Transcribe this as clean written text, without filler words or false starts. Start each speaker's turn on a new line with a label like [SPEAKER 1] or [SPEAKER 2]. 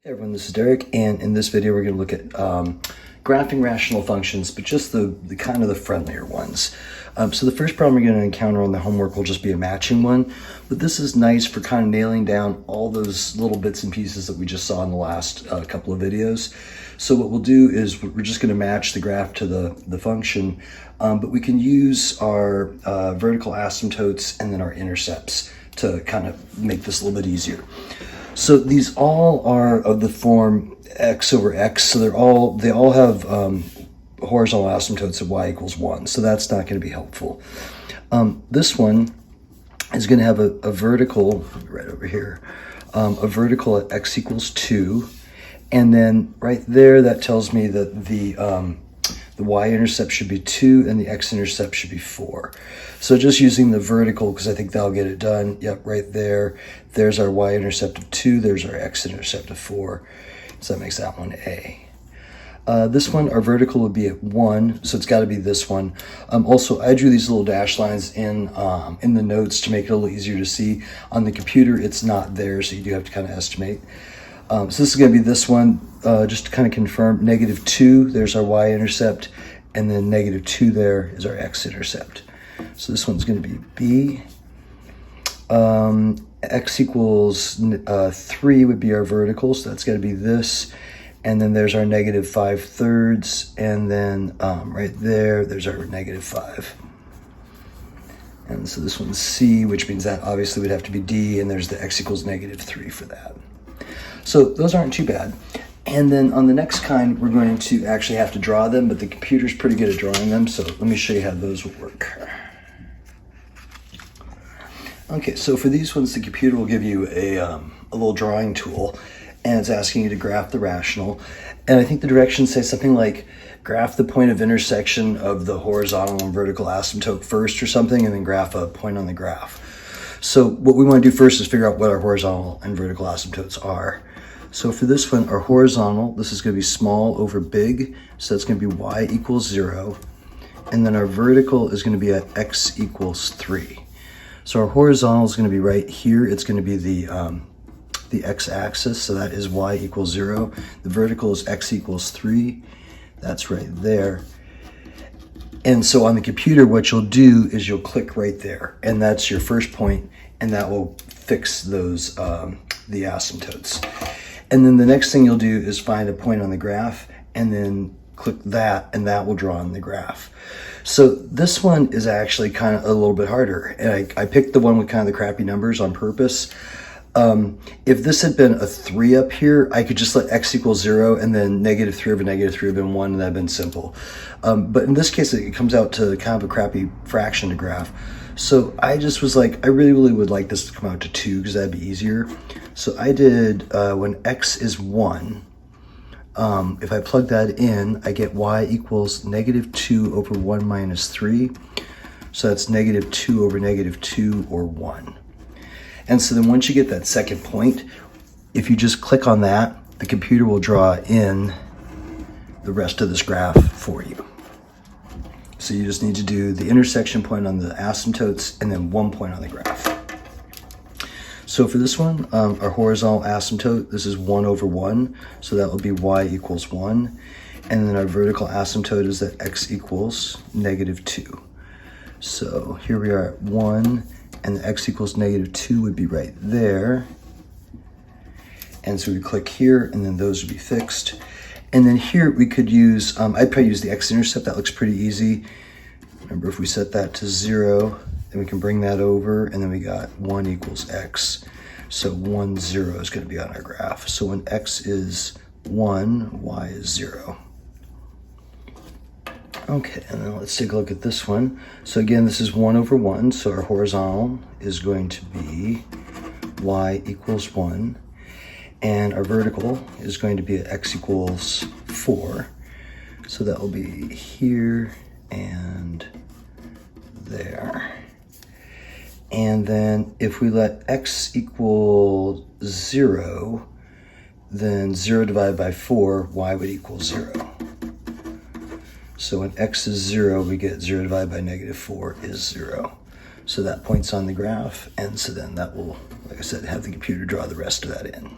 [SPEAKER 1] Hey everyone, this is Derek, and in this video we're going to look at graphing rational functions, but just the kind of the friendlier ones. So the first problem we're going to encounter on the homework will just be a matching one, but this is nice for kind of nailing down all those little bits and pieces that we just saw in the last couple of videos. So what we'll do is we're just going to match the graph to the function, but we can use our vertical asymptotes and then our intercepts to kind of make this a little bit easier. So these all are of the form x over x, so they all have horizontal asymptotes of y equals 1, so that's not going to be helpful. This one is going to have a vertical, right over here, a vertical at x equals 2, and then right there that tells me that the y-intercept should be 2 and the x-intercept should be 4. So just using the vertical, because I think that'll get it done. Yep, right there. There's our y-intercept of 2. There's our x-intercept of 4. So that makes that one A. This one, our vertical would be at 1, so it's got to be this one. Also, I drew these little dash lines in the notes to make it a little easier to see. On the computer, it's not there, so you do have to kind of estimate. So this is going to be this one, just to kind of confirm, -2, there's our y-intercept, and then -2 there is our x-intercept. So this one's going to be B. X equals 3 would be our vertical, so that's going to be this. And then there's our -5/3, and then right there's our -5. And so this one's C, which means that obviously would have to be D, and there's the x equals -3 for that. So those aren't too bad. And then on the next kind, we're going to actually have to draw them, but the computer's pretty good at drawing them, so let me show you how those will work. Okay, so for these ones, the computer will give you a little drawing tool, and it's asking you to graph the rational. And I think the directions say something like, graph the point of intersection of the horizontal and vertical asymptote first or something, and then graph a point on the graph. So what we want to do first is figure out what our horizontal and vertical asymptotes are. So for this one, our horizontal, this is going to be small over big, so that's going to be y equals 0. And then our vertical is going to be at x equals 3. So our horizontal is going to be right here. It's going to be the x-axis, so that is y equals 0. The vertical is x equals 3. That's right there. And so on the computer, what you'll do is you'll click right there, and that's your first point, and that will fix those the asymptotes. And then the next thing you'll do is find a point on the graph, and then click that, and that will draw on the graph. So this one is actually kind of a little bit harder, and I picked the one with kind of the crappy numbers on purpose. If this had been a 3 up here, I could just let x equals 0, and then -3 over -3 would have been 1, and that would have been simple. But in this case, it comes out to kind of a crappy fraction to graph. So I just was like, I really would like this to come out to 2, because that'd be easier. So I did, when x is 1, if I plug that in, I get y equals -2 over 1 minus 3. So that's -2 over -2, or 1. And so then once you get that second point, if you just click on that, the computer will draw in the rest of this graph for you. So you just need to do the intersection point on the asymptotes and then 1 point on the graph. So for this one, our horizontal asymptote, this is 1 over 1, so that will be y equals 1. And then our vertical asymptote is that x equals -2. So here we are at 1, and the x equals -2 would be right there. And so we click here, and then those would be fixed. And then here we could use, I'd probably use the x-intercept. That looks pretty easy. Remember, if we set that to 0, then we can bring that over, and then we got 1 equals x. So 1, 0 is going to be on our graph. So when x is 1, y is 0. Okay, and then let's take a look at this one. So again, this is 1 over 1, so our horizontal is going to be y equals 1, and our vertical is going to be at x equals 4. So that will be here and there. And then if we let x equal 0, then 0 divided by 4, y would equal 0. So when x is 0, we get 0 divided by -4 is 0. So that point's on the graph, and so then that will, like I said, have the computer draw the rest of that in.